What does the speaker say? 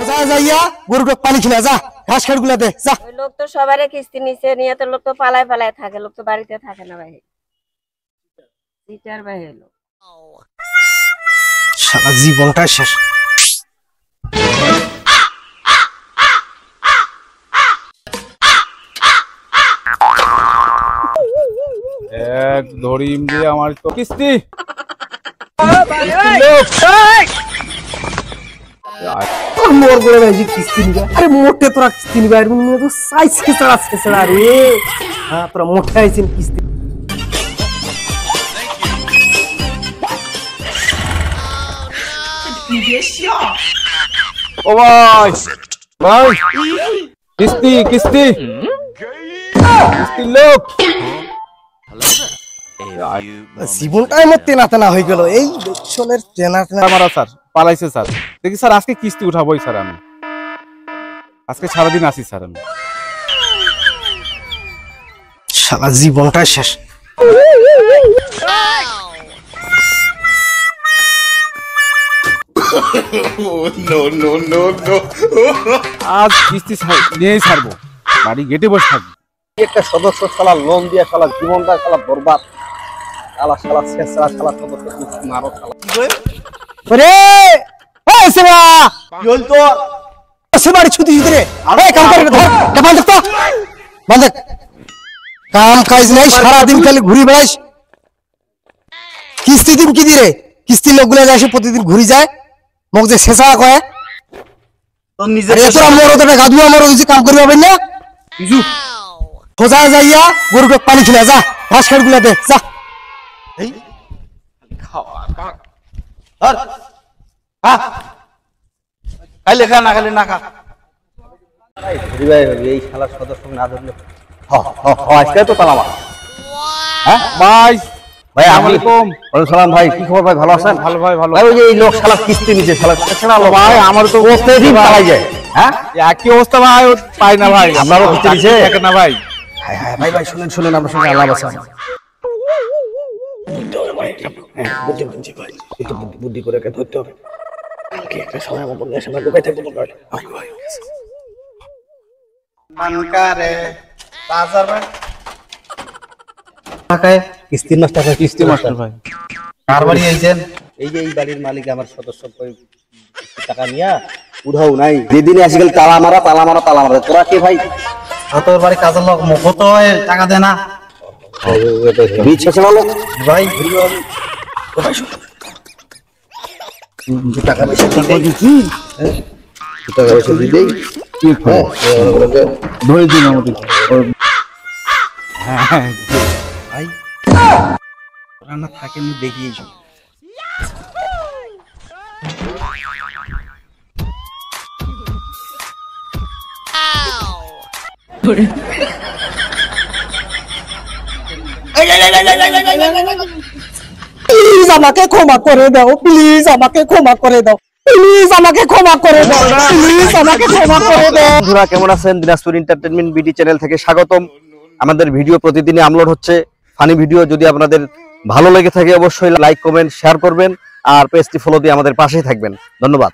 যা যাইয়া গরুকে পানি খিলা যা, ঘাস কাটগুলা দে যা। ওই লোক তো সবারে কিস্তি নিছে, নিয়ে তো লোক তো পালায় পালায় থাকে, লোক তো বাড়িতে থাকে না ভাই। সিটার ভাই হলো সারা জীবনটা শেষ। এক ধরিম দিয়ে আমার তো কিস্তি মোর করে ভাই কিস্তি নিবা, আরে মোটে তোরা কিস্তি নিবা, এর মনে তো সাইজ খেছড়া খেছড়া রে। হ্যাঁ তোরা মোটে আইছেন কিস্তি। ও ভাই ভাই কিস্তি কিস্তি কিস্তি লোক জীবনটাই আমার তেনা তেনা হয়ে গেল এই দেখছনের তেনা তেনা। মারা স্যার পালাইছে স্যার। দেখি স্যার আজকে কিস্তি উঠাবোই স্যার, আমি আজকে সারাদিন আসি স্যার। আমি সারা জীবনটাই শেষ। আজ কিস্তি নিয়েই ছাড়বো, বাড়ি গেটে বসে থাকবো। একটা সদস্য শালা লোন দিয়ে শালা জীবনটা শালা বরবাদ, শালা শালা শেষরা শালা সদস্য মারো শালা। ওরে এই সেবা কি হল তো সেবাড়ি ছুটি ছুটি রে, এই কাম করে ধর কাম দেখ তো বন্ধ কাম কাজ নাই, সারা দিন খালি ঘুরি বেড়াইস। কিস্তি দিন কি দিরে, কিস্তি লোকগুলো আসে প্রতিদিন ঘুরি যায়, মোক যে শেষা কয় তোর নিজে তোরা মরো তোরা গাদুয়া মরো কিছু কাম করি পাবেন না। কিছু সোজা যাইয়া গরুকে পানি খিলা যা, ঘাস কাটগুলা দে যা। এই খাওয়া ধর হ্যাঁ খাইলে খা না খাইলে না খা। এই শালা সদস্য না ধরলে আজকে তো তালা মার। হ্যাঁ ভাই ভাই আসসালামু আমি আলাইকুম। ওয়ালাইকুম সালাম ভাই, কি খবর ভাই, ভালো আছেন? ভালো ভাই ভালো। ভাই ওই যে এই লোক শালা কিস্তি নিচে শালা ছেড়া লোক ভাই আমার তো প্রতিদিন পালাই যায়। হ্যাঁ একই অবস্থা ভাই, পাই না ভাই, আপনারও কিস্তি দিছে? থাকে না ভাই। হ্যাঁ হ্যাঁ ভাই ভাই শুনেন শুনেন, আমার সঙ্গে আলাপ আছে। বুদ্ধি করে ধরতে হবে, কালকে একটা সময় মতো সময় ঢুকাই থাকবো। কিস্তির মাস্টার ভাই, কিস্তি মাস্টার ভাই কার বাড়ি আইছেন? এই যে এই বাড়ির মালিক আমার সদস্য টাকা নিয়া উধাও নাই, যেদিনে আসি গেল তালা মারা তালা মারা তালা মারা। তোরা কে ভাই? তোর বাড়ি কাজের লোক মুখো তো টাকা দেয় না বীজ শেষ হলো ভাই। টাকা পয়সা দিচ্ছি, টাকা পয়সা দিলেই ধরে দিন আমাদের। হ্যাঁ ভাই রান্না থাকে আমি দেখিয়েছি। প্লিজ আমাকে ক্ষমা করে দাও, প্লিজ আমাকে ক্ষমা করে দাও, প্লিজ আমাকে ক্ষমা করে দাও, প্লিজ আমাকে ক্ষমা করে দাও। বন্ধুরা কেমন আছেন? দিনাজপুর এন্টারটেইনমেন্ট বিডি চ্যানেল থেকে স্বাগতম। আমাদের ভিডিও প্রতিদিনই আপলোড হচ্ছে, ফানি ভিডিও। যদি আপনাদের ভালো লেগে থাকে অবশ্যই লাইক কমেন্ট শেয়ার করবেন, আর পেজটি ফলো দিয়ে আমাদের পাশেই থাকবেন। ধন্যবাদ।